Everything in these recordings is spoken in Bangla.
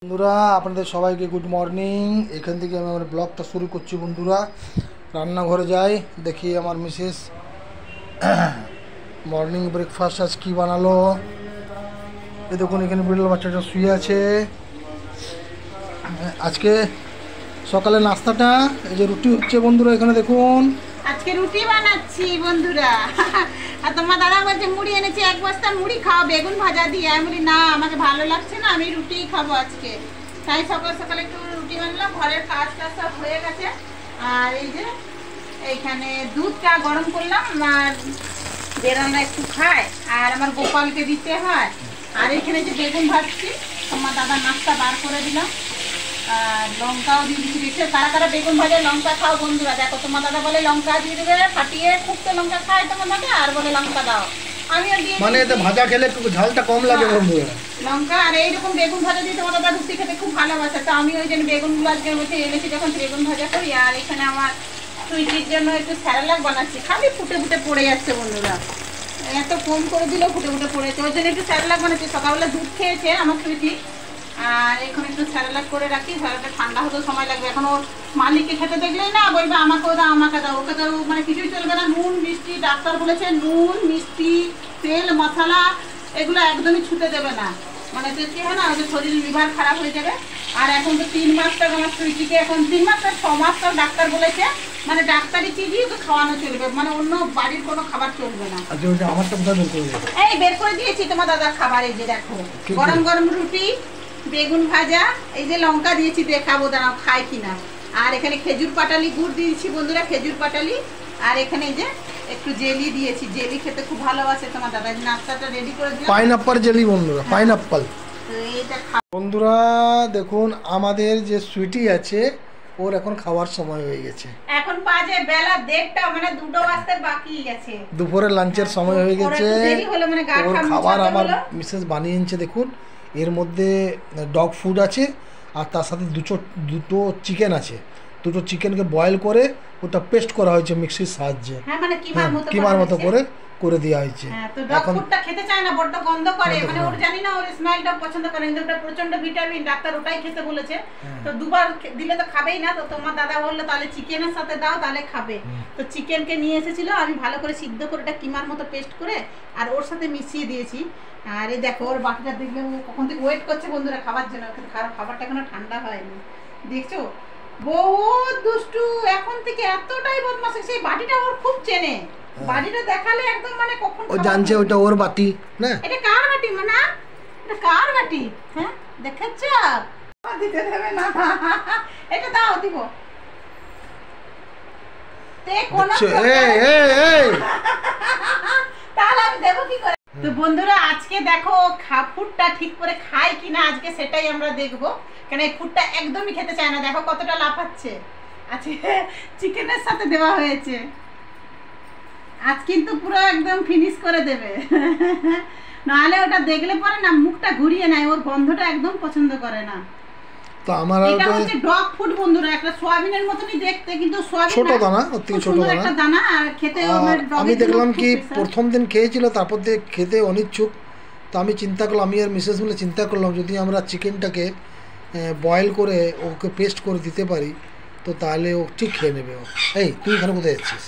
বন্ধুরা আপনাদের সবাইকে গুড মর্নিং। এখান থেকে আমি আমার ব্লগটা শুরু করছি। বন্ধুরা রান্নাঘরে যাই, দেখি আমার মিসেস মর্নিং ব্রেকফাস্ট আজ কী বানালো। এ দেখুন এখানে বিড়াল বাচ্চাটা শুয়ে আছে। আজকে সকালে নাস্তাটা এই যে রুটি হচ্ছে বন্ধুরা, এখানে দেখুন আজকে রুটি বানাচ্ছি বন্ধুরা। আর তোমার দাদা বলছে মুড়ি এনেছি, এক বস্তা মুড়ি খাও বেগুন ভাজা দিয়ে। আমি বলি না, আমাকে ভালো লাগছে না, আমি রুটিই খাবো আজকে। তাই সকাল সকাল একটু রুটি বানালাম। ঘরের কাজ টাজ সব হয়ে গেছে। আর এই যে এইখানে দুধটা গরম করলাম, আর বেরানরা একটু খায় আর আমার গোপালকে দিতে হয়। আর এখানে যে বেগুন ভাজছি, তোমার দাদা নাস্তা বার করে দিলাম। আর লঙ্কাও দিয়ে দিচ্ছি। কারা কারা বেগুন ভাজা লঙ্কা খাও বন্ধুরা? দেখো তোমার দাদা বলে লঙ্কা দিয়ে দেবে, ফাটিয়ে শুক্তো লঙ্কা খায় তোমার দাদা, আর বলে লঙ্কা দাও। আমিও দিয়ে মানে এতে ভাজা খেলে একটু ঝালটা কম লাগে বন্ধুরা। লঙ্কা আর এইরকম বেগুন ভাজা দিয়ে তোমার দাদা রুটি খেতে খুব ভালোবাসে। তো আমি ওই জন্য বেগুনগুলো আজকে বসে এনেছি যখন বেগুন ভাজা করি। আর এখানে আমার সুইটির জন্য একটু স্যালাড বানাচ্ছি। খালি ফুটে ফুটে পড়ে যাচ্ছে বন্ধুরা, এত কম করে দিলেও ফুটে ফুটে পড়েছে। ওই জন্য একটু স্যালাড বানাচ্ছি। সকালবেলা দুধ খেয়েছে আমার সুইটি। আর এখন একটু স্যালাড করে রাখি, স্যালাডটা ঠান্ডা হতে সময় লাগবে। এখন ওর মালিককে খেতে দেখলেই না বলবে আমাকেও দাও আমাকে দাও। ওকে তো মানে কিছুই চলবে না। নুন মিষ্টি, ডাক্তার বলেছে নুন মিষ্টি তেল মশলা এগুলো একদমই ছুতে দেবে না। মানে তো কি হয় না, ওদের শরীর লিভার খারাপ হয়ে যাবে। আর এখন তো 3 মাস তক আমার সুইটিকে, এখন 3 মাস আর 6 মাস তক ডাক্তার বলেছে মানে ডাক্তারি চিজই তো খাওয়ানো চলবে, মানে অন্য বাড়ির কোনো খাবার চলবে না। এই বের করে দিয়েছি তোমার দাদার খাবার। এই যে দেখো গরম গরম রুটি, বেগুন ভাজা, এই যে লঙ্কা দিয়েছি, দেখাবো দাঁড়াও খাই কিনা। আর এখানে খেজুর পাটালি গুড় দিয়েছি বন্ধুরা, খেজুর পাটালি। আর এখানে এই যে একটু জেলি দিয়েছি, জেলি খেতে খুব ভালোবাসে তোমার দাদা। নাস্তাটা রেডি করে দিলাম, পাইনাপ্পল জেলি বন্ধুরা, পাইনাপ্পল। তো এইটা বন্ধুরা দেখুন আমাদের যে সুইটি আছে ওর এখন খাওয়ার সময় হয়ে গেছে। এখন বাজে বেলা 1:30, মানে 2টো বাজতে বাকি আছে। দুপুরে লাঞ্চের সময় হয়ে গেছে। মানে ওর খাবার আমার মিসেস বানিয়ে এনেছে। দেখুন এর মধ্যে ডগ ফুড আছে, আর তার সাথে দুটো চিকেন আছে। দুটো চিকেনকে বয়েল করে ওটা পেস্ট করা হয়েছে মিক্সির সাহায্যে। হ্যাঁ মানে কিমার মতো করে দেওয়া হয়েছে। তো ডগ ফুডটা খেতে চায় না, বড্ড গন্ধ করে। মানে ওর জানি না, ওর স্মেলটা পছন্দ করে না। ওটা প্রচন্ড ভিটামিন, ডাক্তার ওটাই খেতে বলেছে। তো দুবার দিলে তো খাবেই না। তো তোমার দাদা বললো তাহলে চিকেনের সাথে দাও, তাহলে খাবে। তো চিকেনকে নিয়ে এসেছিল, আমি ভালো করে সিদ্ধ করে এটা কিমার মতো পেস্ট করে আর ওর সাথে মিশিয়ে দিয়েছি। আর এই দেখো ওর বাটিটা দেখলে ও কখন থেকে ওয়েট করছে বন্ধুরা খাবার জন্য। খাবারটা এখনো ঠান্ডা হয়নি, দেখছো? বহুত দুষ্টু, এখন থেকে এতটাই বদমাশ। সেই বাটিটা ওর খুব চেনে। বাটিটা দেখালে একদম মানে কখন ও জানছে ওটা ওর বাটি না। এটা কার বাটি মানা? এটা কার বাটি? হ্যাঁ দেখাচ্ছ? দিতে দেবে না, এটা দাও দিব। তে কোন তাহলে আমি দেব কি করে? তো বন্ধুরা আজকে দেখো ফুডটা ঠিক করে খায় কিনা আজকে সেটাই আমরা দেখবো। কারণ এই ফুডটা একদমই খেতে চায় না। দেখো কতটা লাফাচ্ছে। আজকে চিকেনের সাথে দেওয়া হয়েছে। আজ কিন্তু পুরো একদম ফিনিশ করে দেবে, নাহলে ওটা দেখলে পরে না মুখটা ঘুরিয়ে নেয়। ওর গন্ধটা একদম পছন্দ করে না। তো আমার এটা হচ্ছে ডগ ফুড বন্ধুরা, একটা সোয়াবিনের মতনই দেখতে, কিন্তু সোয়াবিন ছোট দানা, অতি ছোট দানা একটা দানা। আর খেতে আমি দেখলাম কি প্রথম দিন খেয়েছিল, তারপর দিয়ে খেতে অনিচ্ছুক। তো আমি চিন্তা করলাম, আমি আর মিসেস মিলে চিন্তা করলাম যদি আমরা চিকেনটাকে বয়েল করে ওকে পেস্ট করে দিতে পারি তো তাহলে ও ঠিক খেয়ে নেবে। ও এই তুই এখানে কোথায় যাচ্ছিস?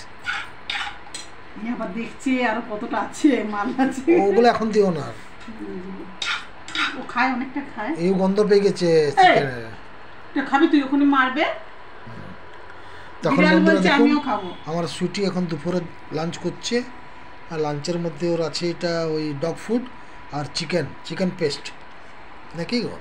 আবার দেখছি আরো কতটা আছে, মাল আছে। ওগুলো এখন দিও না, ও খায় অনেকটা খায়। এই গন্ধ পেয়ে গেছে চিকেনের। এটা খাবি তুই? ওখানে মারবে তখন। বন্ধুরা দেখুন আমার সুইটি এখন দুপুরে লাঞ্চ করছে। আর লাঞ্চের মধ্যে ওর আছে এটা ওই ডগ ফুড আর চিকেন পেস্ট নাকি গো।